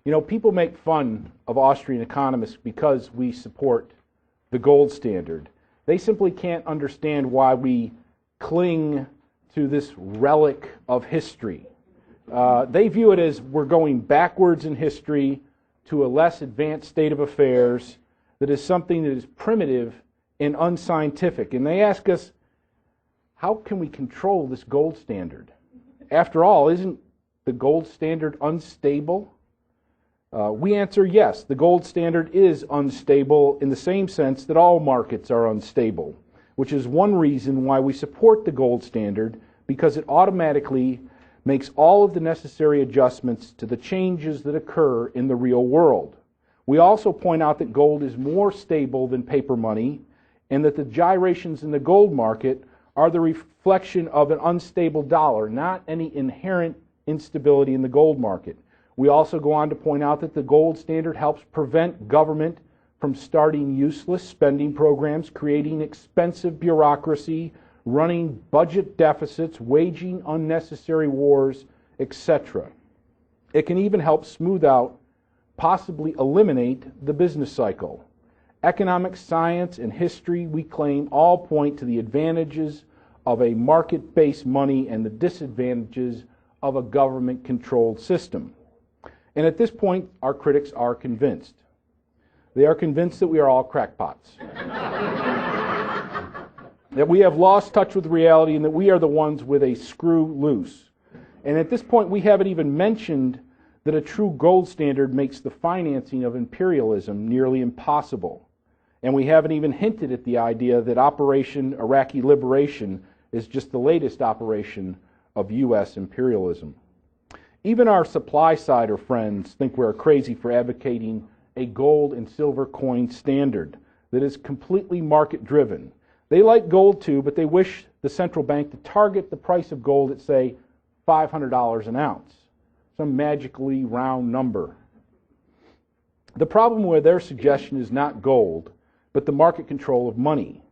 You know, people make fun of Austrian economists because we support the gold standard. They simply can't understand why we cling to this relic of history. They view it as we're going backwards in history to a less advanced state of affairs that is something that is primitive and unscientific. And they ask us, how can we control this gold standard? After all, isn't the gold standard unstable? We answer yes, the gold standard is unstable in the same sense that all markets are unstable, which is one reason why we support the gold standard, because it automatically makes all of the necessary adjustments to the changes that occur in the real world. We also point out that gold is more stable than paper money, and that the gyrations in the gold market are the reflection of an unstable dollar, not any inherent instability in the gold market. We also go on to point out that the gold standard helps prevent government from starting useless spending programs, creating expensive bureaucracy, running budget deficits, waging unnecessary wars, etc. It can even help smooth out, possibly eliminate, the business cycle. Economic science and history, we claim, all point to the advantages of a market-based money and the disadvantages of a government-controlled system. And at this point, our critics are convinced. They are convinced that we are all crackpots. That we have lost touch with reality and that we are the ones with a screw loose. And at this point, we haven't even mentioned that a true gold standard makes the financing of imperialism nearly impossible. And we haven't even hinted at the idea that Operation Iraqi Liberation is just the latest operation of U.S. imperialism. Even our supply sider friends think we're crazy for advocating a gold and silver coin standard that is completely market-driven. They like gold too, but they wish the central bank to target the price of gold at, say, $500 an ounce, some magically round number. The problem with their suggestion is not gold, but the market control of money.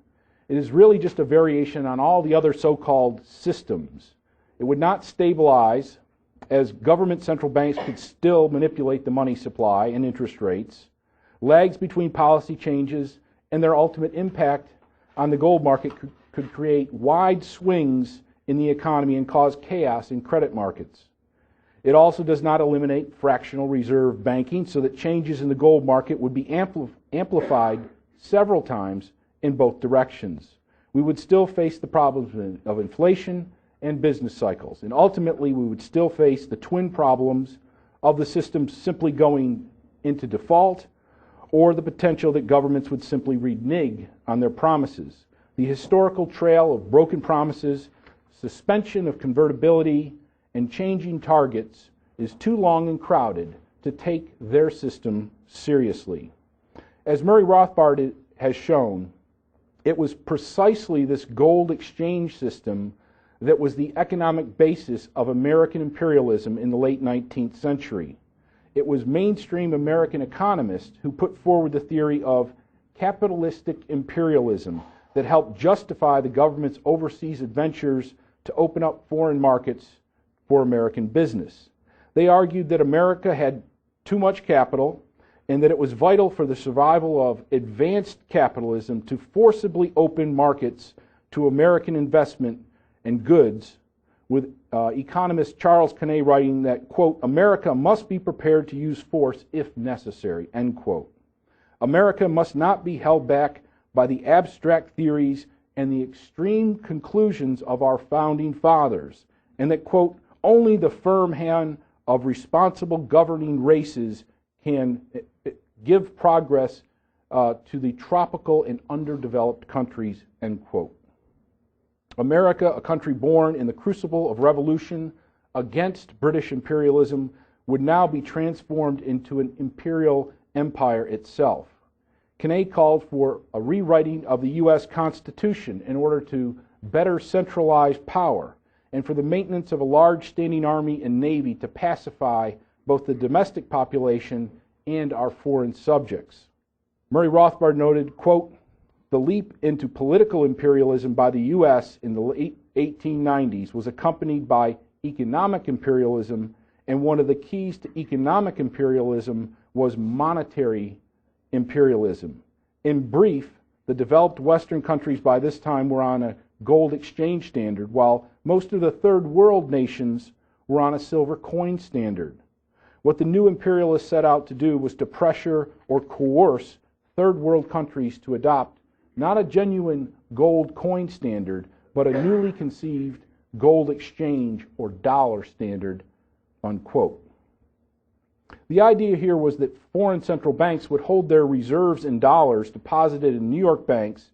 It is really just a variation on all the other so-called systems. It would not stabilize, as government central banks could still manipulate the money supply and interest rates. Lags between policy changes and their ultimate impact on the gold market could create wide swings in the economy and cause chaos in credit markets. It also does not eliminate fractional reserve banking, so that changes in the gold market would be amplified several times in both directions. We would still face the problems of inflation and business cycles, and ultimately we would still face the twin problems of the system simply going into default, or the potential that governments would simply renege on their promises. The historical trail of broken promises, suspension of convertibility, and changing targets is too long and crowded to take their system seriously. As Murray Rothbard has shown, it was precisely this gold exchange system that was the economic basis of American imperialism in the late 19th century. It was mainstream American economists who put forward the theory of capitalistic imperialism that helped justify the government's overseas adventures to open up foreign markets for American business. They argued that America had too much capital and that it was vital for the survival of advanced capitalism to forcibly open markets to American investment and goods, with economist Charles Kenney writing that, quote, America must be prepared to use force if necessary, end quote. America must not be held back by the abstract theories and the extreme conclusions of our founding fathers, and that, quote, only the firm hand of responsible governing races can give progress to the tropical and underdeveloped countries, end quote. America, a country born in the crucible of revolution against British imperialism, would now be transformed into an imperial empire itself. Kenney called for a rewriting of the U.S. Constitution in order to better centralize power, and for the maintenance of a large standing army and navy to pacify both the domestic population and our foreign subjects. Murray Rothbard noted, quote, the leap into political imperialism by the U.S. in the late 1890s was accompanied by economic imperialism and one of the keys to economic imperialism was monetary imperialism. In brief, the developed Western countries by this time were on a gold exchange standard, while most of the third world nations were on a silver coin standard. What the new imperialists set out to do was to pressure or coerce third world countries to adopt not a genuine gold coin standard, but a newly conceived gold exchange or dollar standard, unquote. The idea here was that foreign central banks would hold their reserves in dollars deposited in New York banks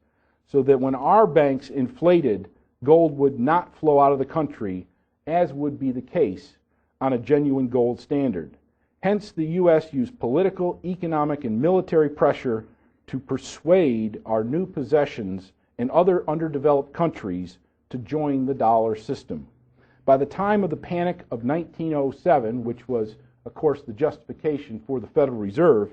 so that when our banks inflated, gold would not flow out of the country, as would be the case on a genuine gold standard. Hence, the U.S. used political, economic, and military pressure to persuade our new possessions and other underdeveloped countries to join the dollar system. By the time of the Panic of 1907, which was, of course, the justification for the Federal Reserve,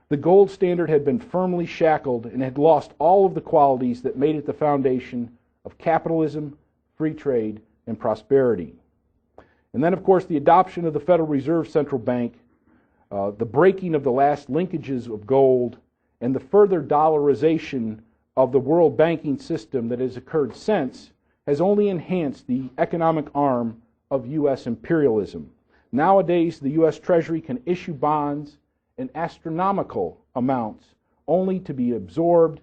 the gold standard had been firmly shackled and had lost all of the qualities that made it the foundation of capitalism, free trade, and prosperity. And then, of course, the adoption of the Federal Reserve Central Bank, the breaking of the last linkages of gold, and the further dollarization of the world banking system that has occurred since has only enhanced the economic arm of U.S. imperialism. Nowadays, the U.S. Treasury can issue bonds in astronomical amounts only to be absorbed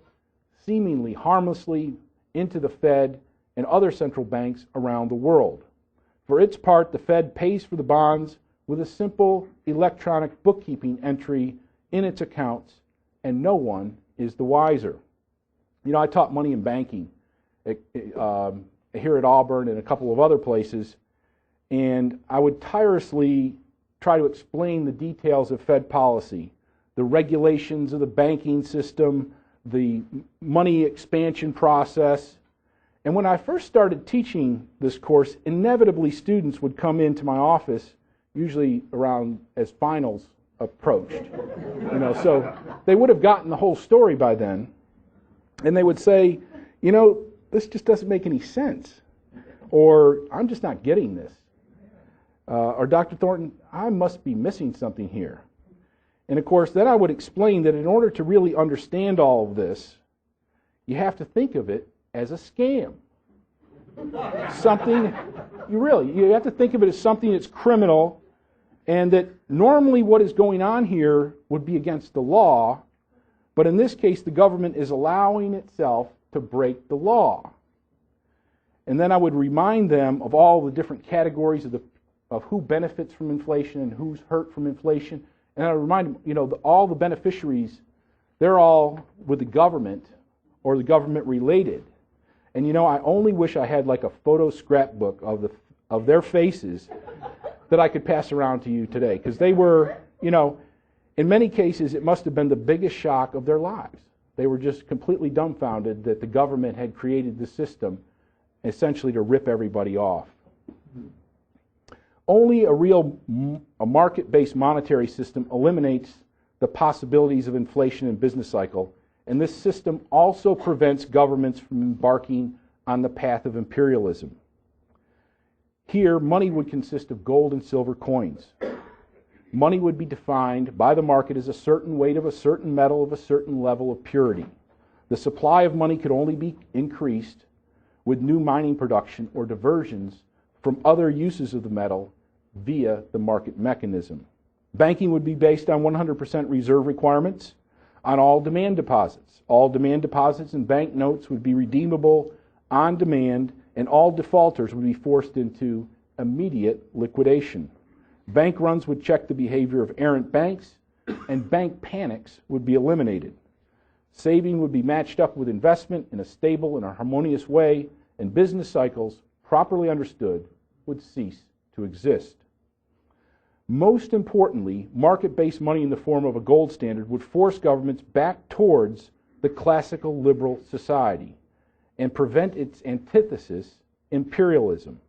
seemingly harmlessly into the Fed and other central banks around the world. For its part, the Fed pays for the bonds with a simple electronic bookkeeping entry in its accounts, and no one is the wiser. You know, I taught money and banking here at Auburn and a couple of other places, and I would tirelessly try to explain the details of Fed policy, the regulations of the banking system, the money expansion process. And when I first started teaching this course, inevitably students would come into my office, usually around as finals approached. You know, so they would have gotten the whole story by then, and they would say, you know, this just doesn't make any sense, or I'm just not getting this, or Dr. Thornton, I must be missing something here. And of course, then I would explain that in order to really understand all of this, you have to think of it as a scam. Something, you have to think of it as something that's criminal, and that normally what is going on here would be against the law, but in this case the government is allowing itself to break the law. And then I would remind them of all the different categories of who benefits from inflation and who's hurt from inflation. And I remind them, you know, all the beneficiaries, they're all with the government or the government related. And you know, I only wish I had like a photo scrapbook of their faces that I could pass around to you today, because they were, you know, in many cases it must have been the biggest shock of their lives. They were just completely dumbfounded that the government had created the system essentially to rip everybody off. Only a market-based monetary system eliminates the possibilities of inflation and business cycle, and this system also prevents governments from embarking on the path of imperialism. Here, money would consist of gold and silver coins. Money would be defined by the market as a certain weight of a certain metal of a certain level of purity. The supply of money could only be increased with new mining production or diversions from other uses of the metal via the market mechanism. Banking would be based on 100% reserve requirements on all demand deposits. All demand deposits and bank notes would be redeemable on demand, and all defaulters would be forced into immediate liquidation. Bank runs would check the behavior of errant banks, and bank panics would be eliminated. Saving would be matched up with investment in a stable and a harmonious way, and business cycles, properly understood, would cease to exist. Most importantly, market-based money in the form of a gold standard would force governments back towards the classical liberal society and prevent its antithesis, imperialism.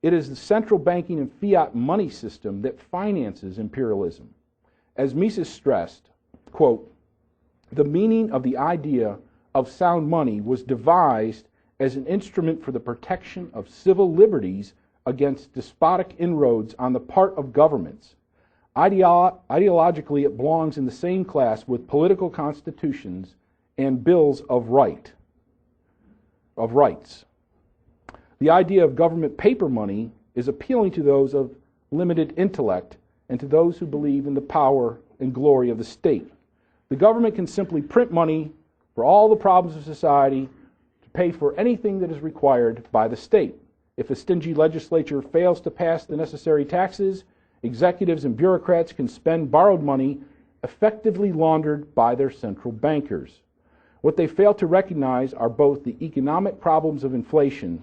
It is the central banking and fiat money system that finances imperialism. As Mises stressed, quote, "The meaning of the idea of sound money was devised as an instrument for the protection of civil liberties against despotic inroads on the part of governments. Ideologically, it belongs in the same class with political constitutions and bills of rights. The idea of government paper money is appealing to those of limited intellect and to those who believe in the power and glory of the state. The government can simply print money for all the problems of society to pay for anything that is required by the state. If a stingy legislature fails to pass the necessary taxes, executives and bureaucrats can spend borrowed money effectively laundered by their central bankers. What they fail to recognize are both the economic problems of inflation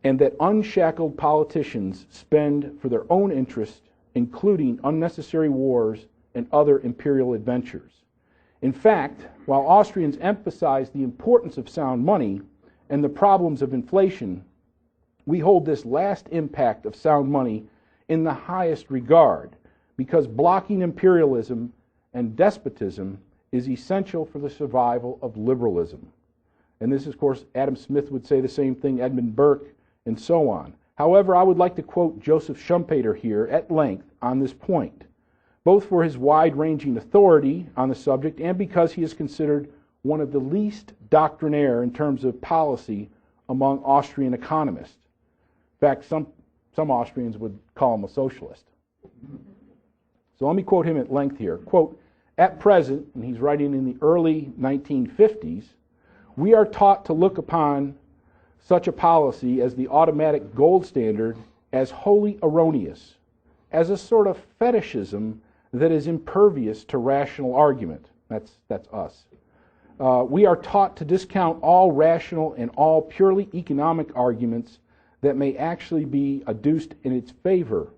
and that unshackled politicians spend for their own interest, including unnecessary wars and other imperial adventures. In fact, while Austrians emphasize the importance of sound money and the problems of inflation, we hold this last impact of sound money in the highest regard, because blocking imperialism and despotism is essential for the survival of liberalism. And this, of course, Adam Smith would say the same thing, Edmund Burke, and so on. However, I would like to quote Joseph Schumpeter here at length on this point, both for his wide-ranging authority on the subject and because he is considered one of the least doctrinaire in terms of policy among Austrian economists. In fact, some Austrians would call him a socialist. So let me quote him at length here. Quote, "At present," and he's writing in the early 1950s, "we are taught to look upon such a policy as the automatic gold standard as wholly erroneous, as a sort of fetishism that is impervious to rational argument." That's us. "We are taught to discount all rational and all purely economic arguments that may actually be adduced in its favor.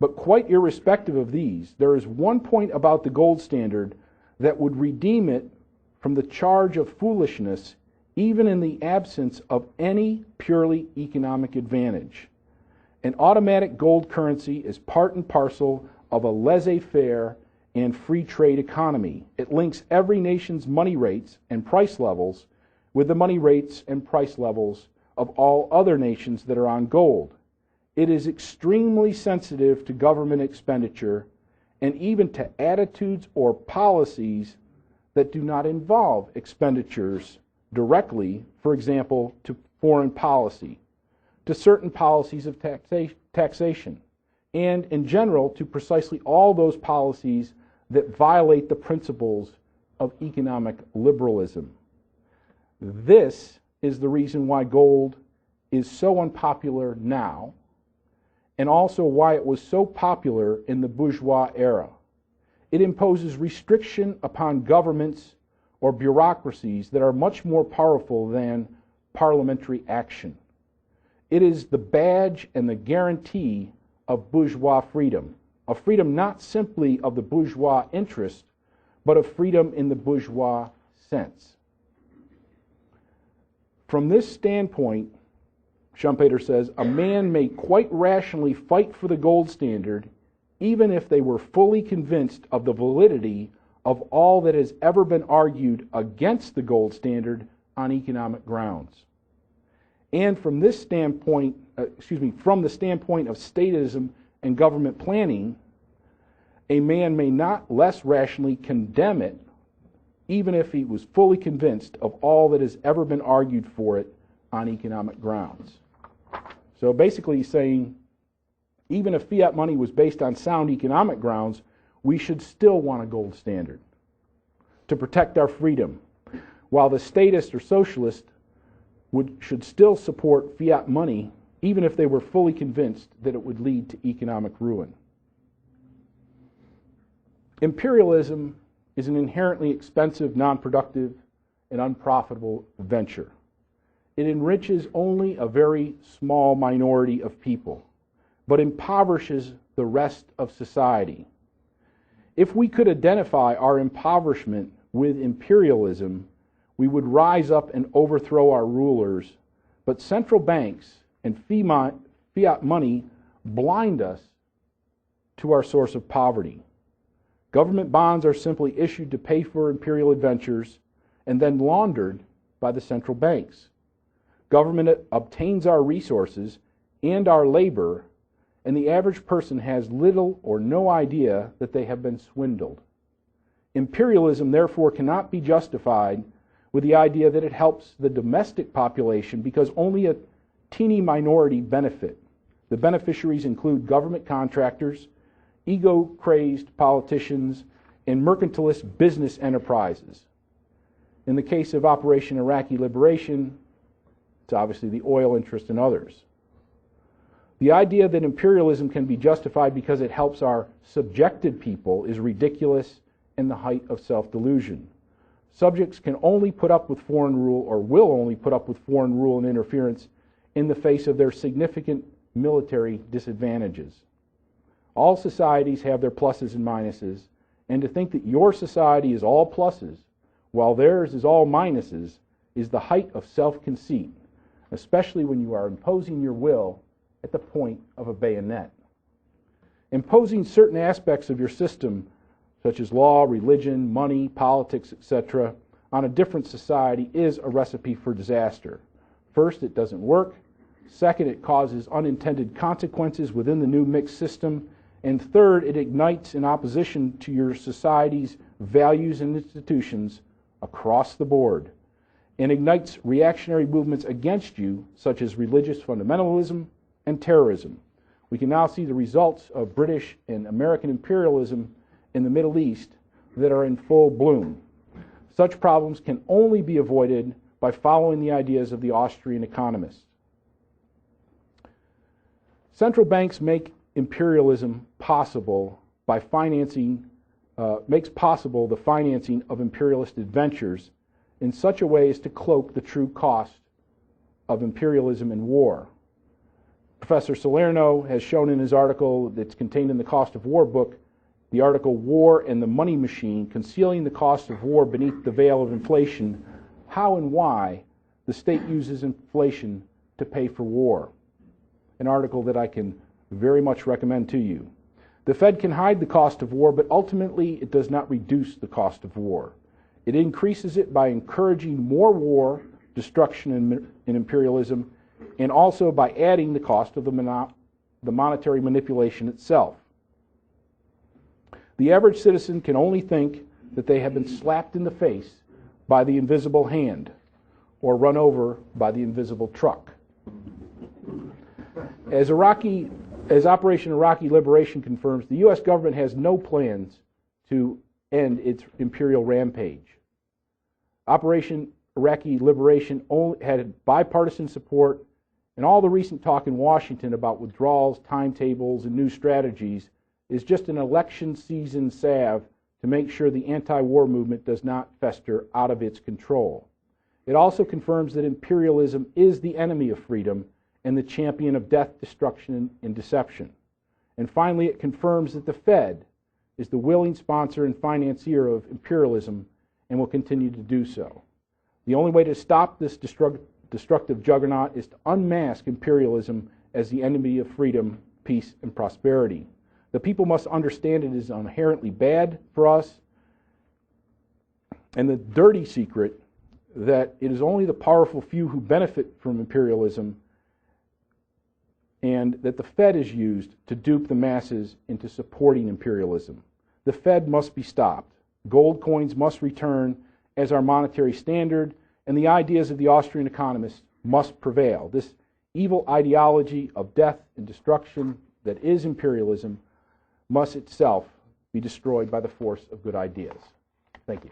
But quite irrespective of these, there is one point about the gold standard that would redeem it from the charge of foolishness, even in the absence of any purely economic advantage. An automatic gold currency is part and parcel of a laissez-faire and free trade economy. It links every nation's money rates and price levels with the money rates and price levels of all other nations that are on gold. It is extremely sensitive to government expenditure and even to attitudes or policies that do not involve expenditures directly, for example, to foreign policy, to certain policies of taxation, and in general to precisely all those policies that violate the principles of economic liberalism. This is the reason why gold is so unpopular now, and also why it was so popular in the bourgeois era. It imposes restriction upon governments or bureaucracies that are much more powerful than parliamentary action. It is the badge and the guarantee of bourgeois freedom, a freedom not simply of the bourgeois interest, but of freedom in the bourgeois sense. From this standpoint, Schumpeter says, a man may quite rationally fight for the gold standard even if they were fully convinced of the validity of all that has ever been argued against the gold standard on economic grounds. And from this standpoint, from the standpoint of statism and government planning, a man may not less rationally condemn it even if he was fully convinced of all that has ever been argued for it on economic grounds. So basically he's saying, even if fiat money was based on sound economic grounds, we should still want a gold standard to protect our freedom, while the statist or socialist should still support fiat money, even if they were fully convinced that it would lead to economic ruin. Imperialism is an inherently expensive, non-productive, and unprofitable venture. It enriches only a very small minority of people, but impoverishes the rest of society. If we could identify our impoverishment with imperialism, we would rise up and overthrow our rulers, but central banks and fiat money blind us to our source of poverty. Government bonds are simply issued to pay for imperial adventures and then laundered by the central banks. Government obtains our resources and our labor, and the average person has little or no idea that they have been swindled. Imperialism, therefore, cannot be justified with the idea that it helps the domestic population because only a teeny minority benefit. The beneficiaries include government contractors, ego-crazed politicians, and mercantilist business enterprises. In the case of Operation Iraqi Liberation, it's obviously the oil interest and others. The idea that imperialism can be justified because it helps our subjected people is ridiculous and the height of self-delusion. Subjects can only put up with foreign rule, or will only put up with foreign rule and interference in the face of their significant military disadvantages. All societies have their pluses and minuses, and to think that your society is all pluses while theirs is all minuses is the height of self-conceit, especially when you are imposing your will at the point of a bayonet. Imposing certain aspects of your system, such as law, religion, money, politics, etc., on a different society is a recipe for disaster. First, it doesn't work. Second, it causes unintended consequences within the new mixed system. And third, it ignites an opposition to your society's values and institutions across the board, and ignites reactionary movements against you, such as religious fundamentalism and terrorism. We can now see the results of British and American imperialism in the Middle East that are in full bloom. Such problems can only be avoided by following the ideas of the Austrian economists. Central banks make imperialism possible by makes possible the financing of imperialist adventures in such a way as to cloak the true cost of imperialism and war. Professor Salerno has shown in his article that's contained in the Cost of War book, the article War and the Money Machine, Concealing the Cost of War Beneath the Veil of Inflation, how and why the state uses inflation to pay for war. An article that I can very much recommend to you. The Fed can hide the cost of war, but ultimately it does not reduce the cost of war. It increases it by encouraging more war, destruction, and imperialism, and also by adding the cost of the monetary manipulation itself. The average citizen can only think that they have been slapped in the face by the invisible hand or run over by the invisible truck. As Operation Iraqi Liberation confirms, the U.S. government has no plans to end its imperial rampage. Operation Iraqi Liberation had bipartisan support, and all the recent talk in Washington about withdrawals, timetables, and new strategies is just an election season salve to make sure the anti-war movement does not fester out of its control. It also confirms that imperialism is the enemy of freedom and the champion of death, destruction, and deception. And finally, it confirms that the Fed is the willing sponsor and financier of imperialism and will continue to do so. The only way to stop this destructive juggernaut is to unmask imperialism as the enemy of freedom, peace, and prosperity. The people must understand it is inherently bad for us, and the dirty secret that it is only the powerful few who benefit from imperialism, and that the Fed is used to dupe the masses into supporting imperialism. The Fed must be stopped. Gold coins must return as our monetary standard, and the ideas of the Austrian economists must prevail. This evil ideology of death and destruction that is imperialism must itself be destroyed by the force of good ideas. Thank you.